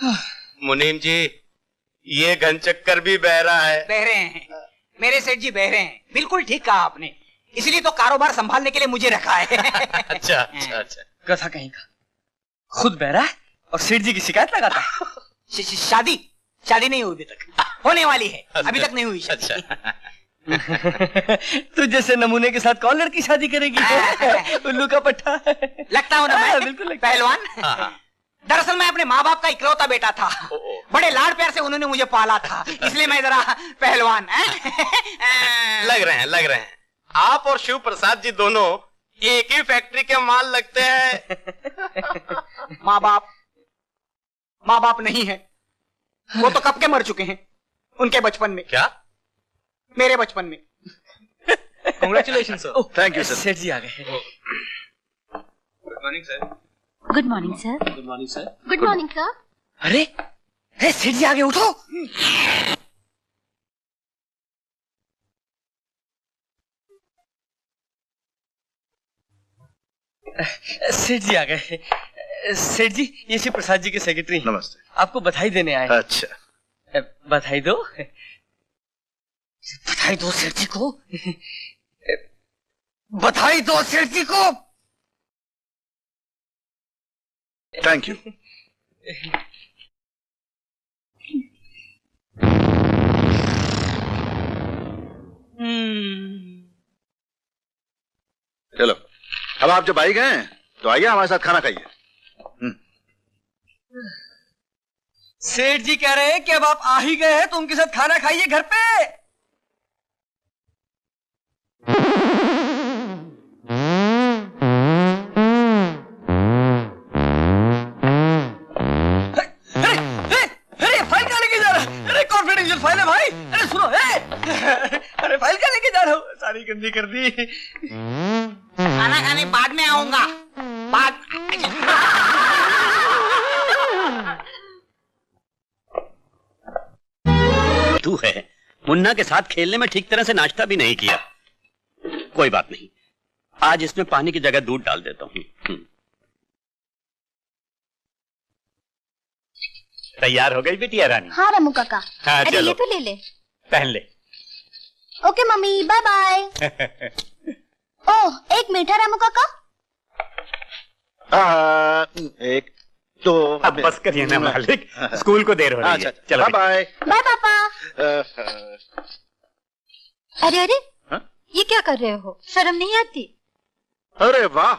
मुनीम जी, ये घनचक्कर भी बह रहा है। बह रहे हैं मेरे सेठ जी, बह रहे हैं। बिल्कुल ठीक कहा आपने, इसलिए तो कारोबार संभालने के लिए मुझे रखा है। अच्छा अच्छा अच्छा। कथा कहीं का, खुद बह रहा है और सेठ जी की शिकायत लगाता है। शादी नहीं हुई अभी तक, होने वाली है, अभी तक नहीं हुई शादी। अच्छा। तू जैसे नमूने के साथ कौन लड़की शादी करेगी? उल्लू का पट्टा। लगता हूँ ना मैं? बिल्कुल पहलवान। दरअसल मैं अपने माँ बाप का इकलौता बेटा था, बड़े लाड प्यार से उन्होंने मुझे पाला था, इसलिए मैं जरा पहलवान। लग रहे हैं आप और शिव प्रसाद जी दोनों एक ही फैक्ट्री के माल लगते हैं। माँ बाप नहीं है, वो तो कब के मर चुके हैं, उनके बचपन में। क्या? मेरे बचपन में। Congratulation sir. Thank you sir. सेठ जी आ गए। Good morning sir. Good morning sir. Good morning sir. Good morning sir. अरे सेठ जी आ गए, उठो। सेठ जी आ गए। सेठ जी, ये शिव प्रसाद जी के सेक्रेटरी। नमस्ते। आपको बधाई देने आए। अच्छा, बधाई दो। बधाई दो सेठ जी को। बधाई दो सेठ जी को। Thank you. चलो, अब आप जब आई गए तो आइए हमारे साथ खाना खाइए। सेठ जी कह रहे हैं कि अब आप आ ही गए हैं तो उनके साथ खाना खाइए घर पे। अरे फाइल क्या लेके जा रहा है? अरे कॉन्फिडेंशियल फाइल है भाई। अरे सुनो, अरे फाइल क्या लेके जा रहा हूँ? सारी गंदी कर दी। खाना खाने बाद में आऊंगा। बाद तू है मुन्ना के साथ खेलने में ठीक तरह से नाश्ता भी नहीं किया। कोई बात नहीं, आज इसमें पानी की जगह दूध डाल देता हूँ। तैयार हो गई बिटिया रानी? हाँ रामू काका। हाँ, अरे चलो। ये तो ले ले। पहन ले। Okay mummy, bye bye. ओह, एक मीठा रामू काका। एक तो अब बस करिए ना मालिक, स्कूल को देर हो रही है। चलो बाय बाय पापा। अरे अरे, हाँ? ये क्या कर रहे हो? शर्म नहीं आती? अरे वाह,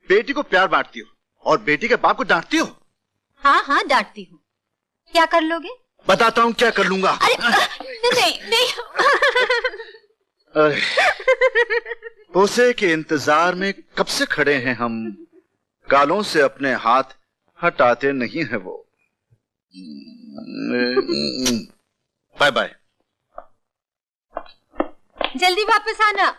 बेटी को प्यार बांटती हो और बेटी के बाप को डांटती हो। हाँ हाँ, डांटती हूँ। क्या कर लोगे? बताता हूँ क्या कर लूंगा। अरे नहीं नहीं। अरे, पोसे के इंतजार में कब से खड़े हैं हम, गालों से अपने हाथ हटाते नहीं है वो। Bye bye. जल्दी वापस आना।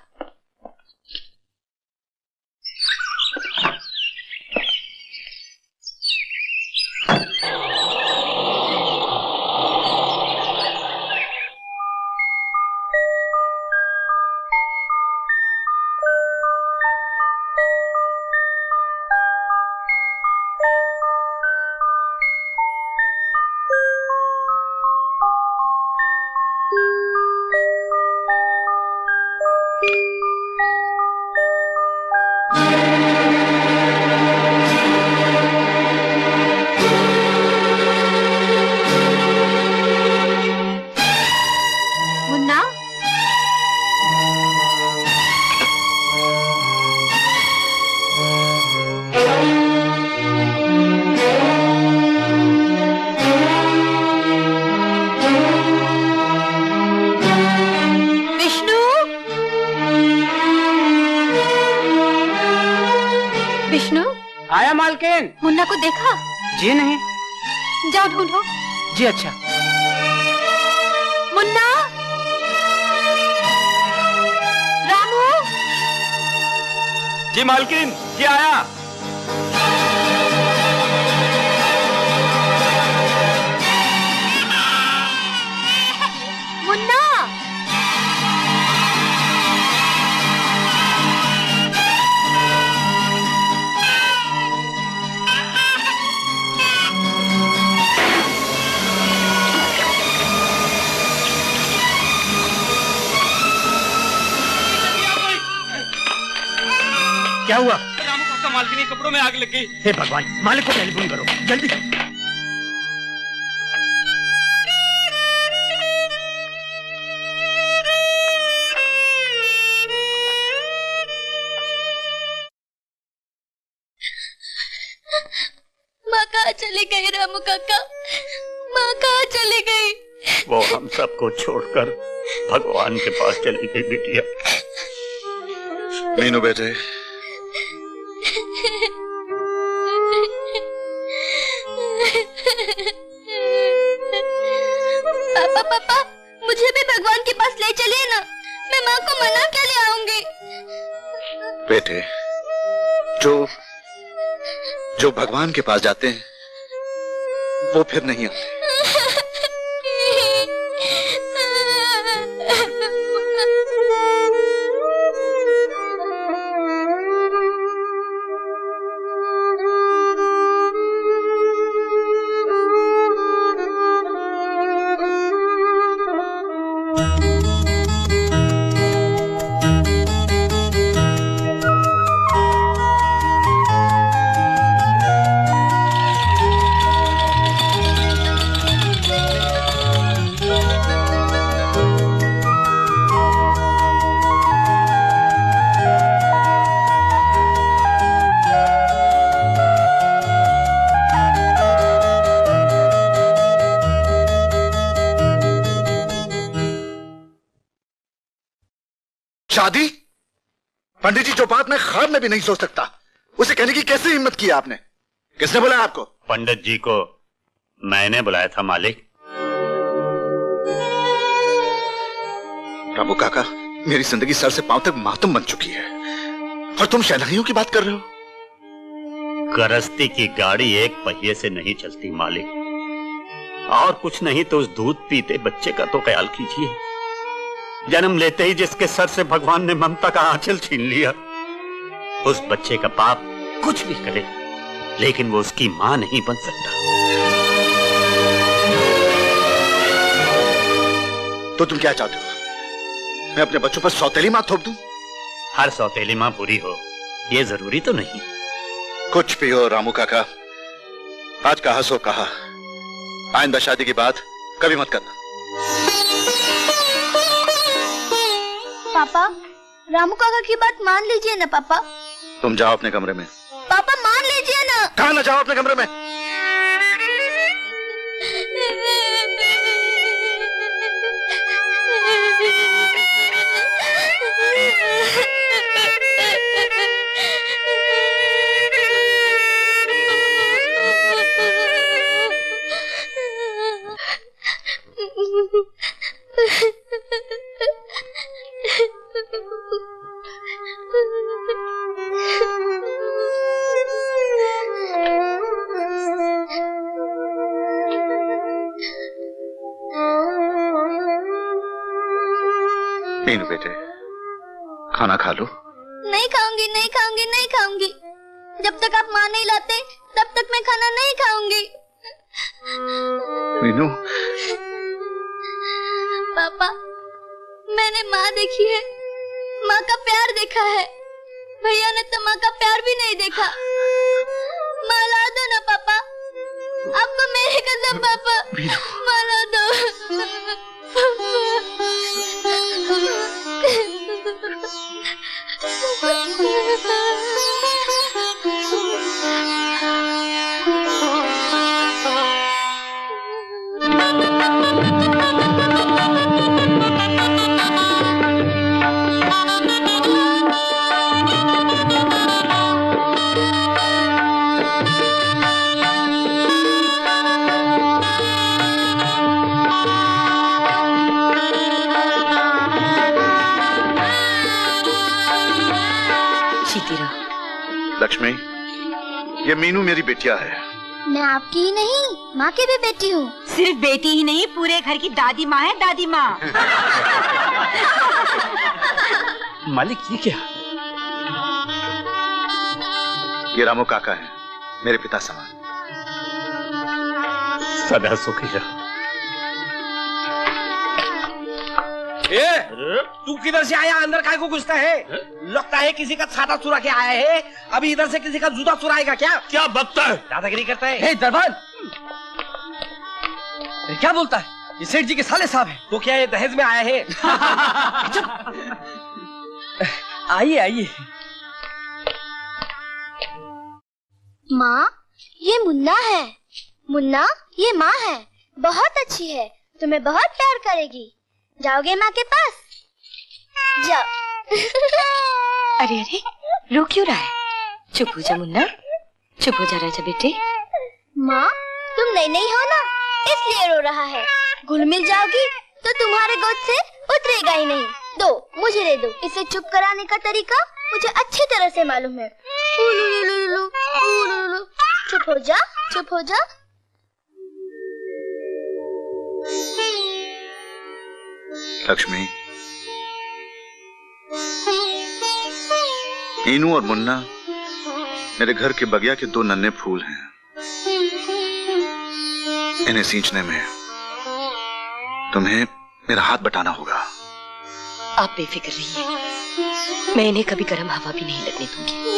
विष्णु, आया मालकिन। मुन्ना को देखा? जी नहीं। जाओ ढूंढो। जी अच्छा। मुन्ना, रामू। जी मालकिन, जी आया। मुन्ना, हुआ? रामू काका मालकिनी कपड़ों में आग लग गई। हे भगवान, मालिक को टेलीफोन करो जल्दी। माँ कहाँ चली गई रामू काका? माँ कहाँ चली गई? वो हम सबको छोड़कर भगवान के पास चली गई बिटिया। मीनू बेटे, पापा पापा, मुझे भी भगवान के पास ले चलिए ना, मैं माँ को मना के ले आऊंगी। बेटे, जो भगवान के पास जाते हैं वो फिर नहीं आते। शादी? पंडित जी, जो बात मैं ख्वाब में भी नहीं सोच सकता, उसे कहने की कैसे हिम्मत की आपने? किसने बुलाया आपको? पंडित जी को मैंने बुलाया था मालिक। रामू काका, मेरी जिंदगी सर से पांव तक मातम बन चुकी है और तुम शहनाइयों की बात कर रहे हो। गृहस्थी की गाड़ी एक पहिए से नहीं चलती मालिक, और कुछ नहीं तो उस दूध पीते बच्चे का तो ख्याल कीजिए। जन्म लेते ही जिसके सर से भगवान ने ममता का आंचल छीन लिया, उस बच्चे का बाप कुछ भी करे लेकिन वो उसकी मां नहीं बन सकता। तो तुम क्या चाहते हो? मैं अपने बच्चों पर सौतेली मां थोप दूं? हर सौतेली मां बुरी हो ये जरूरी तो नहीं। कुछ भी हो रामू काका, आज कहा सो कहा, आइंदा शादी की बात कभी मत करना। पापा, रामू काका की बात मान लीजिए ना पापा। तुम जाओ अपने कमरे में। पापा मान लीजिए ना। कहा ना जाओ अपने कमरे में? मीनू बेटे, खाना खा लो। नहीं खाऊंगी, नहीं खाऊंगी, नहीं खाऊंगी। जब तक आप माँ नहीं लाते तब तक मैं खाना नहीं खाऊंगी। मीनू। पापा, मैंने माँ देखी है, माँ का प्यार देखा है। भैया ने तो माँ का प्यार भी नहीं देखा। माँ ला दो ना पापा, आपको मेरी कसम पापा, माँ ला दो। लक्ष्मी, ये मीनू मेरी बेटिया है। मैं आपकी ही नहीं, माँ की भी बेटी हूँ। सिर्फ बेटी ही नहीं, पूरे घर की दादी माँ है, दादी माँ। मालिक ये क्या? ये रामू काका है, मेरे पिता समान। सदा सुखी रहो। तू किधर से आया? अंदर काय को घुसता है? लगता है किसी का छाता चुरा के आया है। अभी इधर से किसी का जूता चुराएगा क्या? क्या बकता है? दादागिरी करता है। दरबान क्या बोलता है? ये सेठ जी के साले साहब हैं। तो क्या ये दहेज में आया है? आइए आइए। माँ, ये मुन्ना है। मुन्ना, ये माँ है, बहुत अच्छी है, तुम्हें बहुत प्यार करेगी। जाओगे माँ के पास? जाओ। अरे अरे, रो क्यों रहा है? चुप हो जा मुन्ना, चुप हो जा राजा बेटे। माँ, तुम नई नई हो ना, इसलिए रो रहा है। घुल मिल जाओगी तो तुम्हारे गोद से उतरेगा ही नहीं। दो, मुझे दे दो। इसे चुप कराने का तरीका मुझे अच्छी तरह से मालूम है। चुप हो जा, चुप हो जा। लक्ष्मी, ईनू और मुन्ना मेरे घर के बगिया के दो नन्हे फूल हैं। इन्हें सींचने में तुम्हें मेरा हाथ बटाना होगा। आप बेफिक्र रहिए, मैं इन्हें कभी गर्म हवा भी नहीं लगने दूंगी।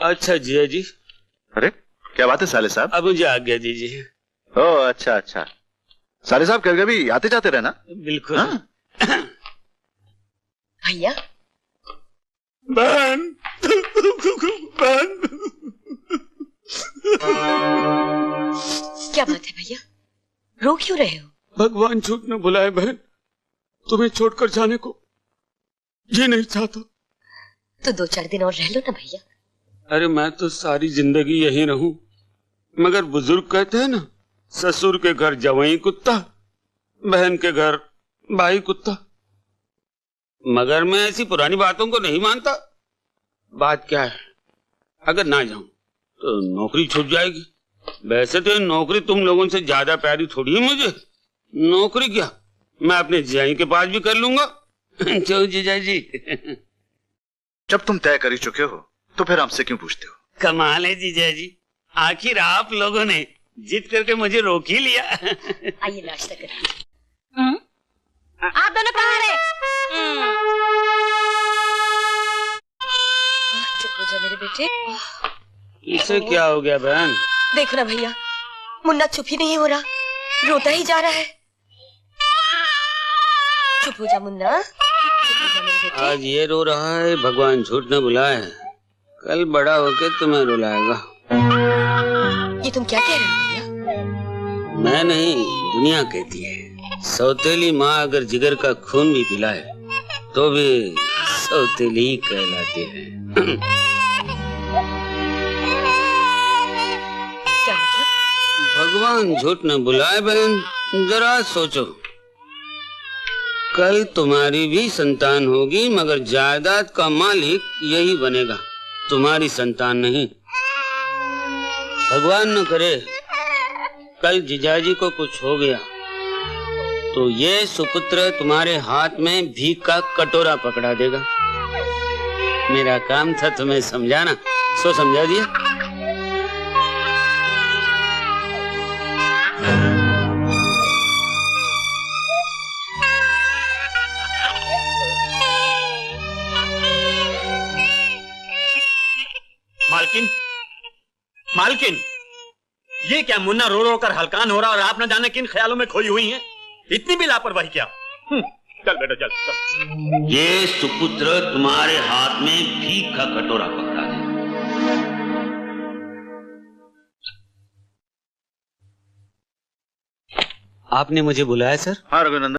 अच्छा जिया जी। अरे क्या बात है साले साहब? अब मुझे आज्ञा दीजिए। ओह अच्छा अच्छा, साले साहब कभी कभी आते जाते रहना। बिल्कुल। हाँ? भैया, बहन बहन। क्या बात है भैया, रो क्यों रहे हो? भगवान झूठ न बुलाए बहन, तुम्हें छोड़कर जाने को जी नहीं चाहता। तो 2-4 दिन और रह लो ना भैया। अरे मैं तो सारी जिंदगी यहीं रहूं, मगर बुजुर्ग कहते हैं ना, ससुर के घर जवाई कुत्ता, बहन के घर भाई कुत्ता। मगर मैं ऐसी पुरानी बातों को नहीं मानता। बात क्या है, अगर ना जाऊं तो नौकरी छूट जाएगी। वैसे तो नौकरी तुम लोगों से ज्यादा प्यारी थोड़ी है मुझे। नौकरी क्या, मैं अपने जियाई के पास भी कर लूंगा। क्यों जीजा जी? जब तुम तय कर ही चुके हो तो फिर हमसे क्यों पूछते हो? कमाल है जीजा जी, आखिर आप लोगों ने जिद करके मुझे रोक ही लिया। आइए नाश्ता करें। आप दोनों कहाँ रहे? चुप हो जा मेरे बेटे। इसे क्या हो गया बहन? देखो ना भैया, मुन्ना चुप ही नहीं हो रहा, रोता ही जा रहा है। चुप हो जा मुन्ना, चुप हो जा मेरे बेटे। आज ये रो रहा है, भगवान झूठ न बुलाए, कल बड़ा होके तुम्हें रुलाएगा। ये तुम क्या कह रहे हो भैया? मैं नहीं, दुनिया कहती है। सौतेली माँ अगर जिगर का खून भी पिलाए तो भी सौतेली ही कहलाती है। क्या मतलब? भगवान झूठ न बुलाए बहन, जरा सोचो, कल तुम्हारी भी संतान होगी, मगर जायदाद का मालिक यही बनेगा, तुम्हारी संतान नहीं। भगवान न करे कल जीजाजी को कुछ हो गया तो ये सुपुत्र तुम्हारे हाथ में भीख का कटोरा पकड़ा देगा। मेरा काम था तुम्हें समझाना, सो समझा दिया। मालकिन, मालकिन, ये क्या मुन्ना रो रो कर हलकान हो रहा और आप न जाने किन ख्यालों में खोई हुई हैं? इतनी भी लापरवाही क्या? चल बेटा चल। ये सुपुत्र तुम्हारे हाथ में भीख का कटोरा पकड़ा दे। आपने मुझे बुलाया सर? हाँ रघुनंदन।